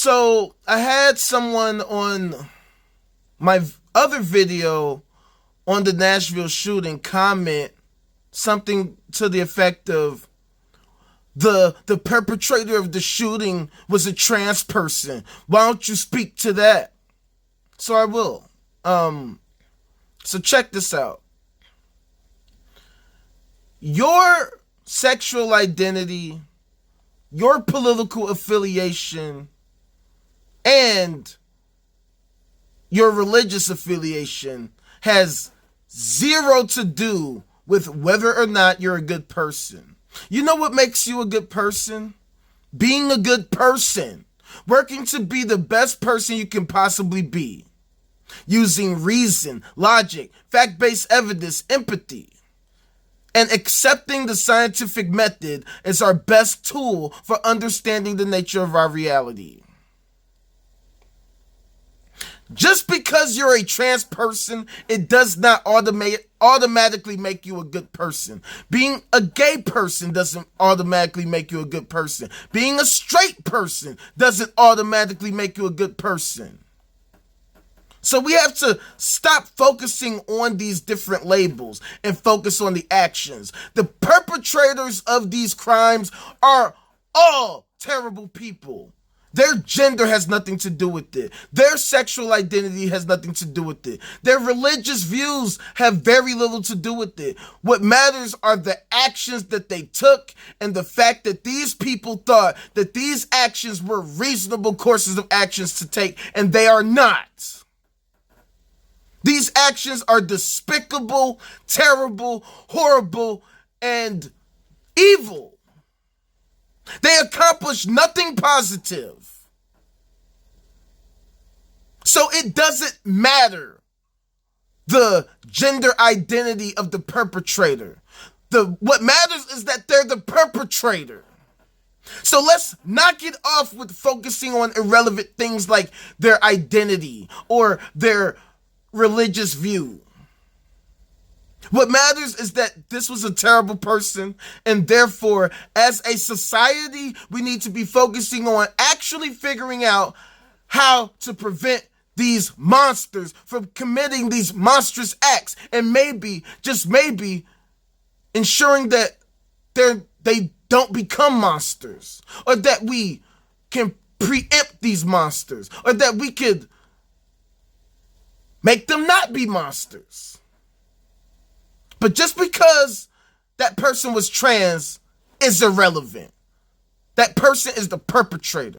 So I had someone on my other video on the Nashville shooting comment something to the effect of the perpetrator of the shooting was a trans person. Why don't you speak to that? So I will. So check this out. Your sexual identity, your political affiliation, and your religious affiliation has zero to do with whether or not you're a good person. You know what makes you a good person? Being a good person. Working to be the best person you can possibly be. Using reason, logic, fact-based evidence, empathy. And accepting the scientific method as our best tool for understanding the nature of our reality. Just because you're a trans person, it does not automatically make you a good person. Being a gay person doesn't automatically make you a good person. Being a straight person doesn't automatically make you a good person. So we have to stop focusing on these different labels and focus on the actions. The perpetrators of these crimes are all terrible people. Their gender has nothing to do with it. Their sexual identity has nothing to do with it. Their religious views have very little to do with it. What matters are the actions that they took and the fact that these people thought that these actions were reasonable courses of actions to take, and they are not. These actions are despicable, terrible, horrible, and evil. They accomplish nothing positive. So it doesn't matter the gender identity of the perpetrator. What matters is that they're the perpetrator. So let's knock it off with focusing on irrelevant things like their identity or their religious view. What matters is that this was a terrible person, and therefore, as a society, we need to be focusing on actually figuring out how to prevent these monsters from committing these monstrous acts, and maybe, just maybe, ensuring that they don't become monsters, or that we can preempt these monsters, or that we could make them not be monsters. But just because that person was trans is irrelevant. That person is the perpetrator.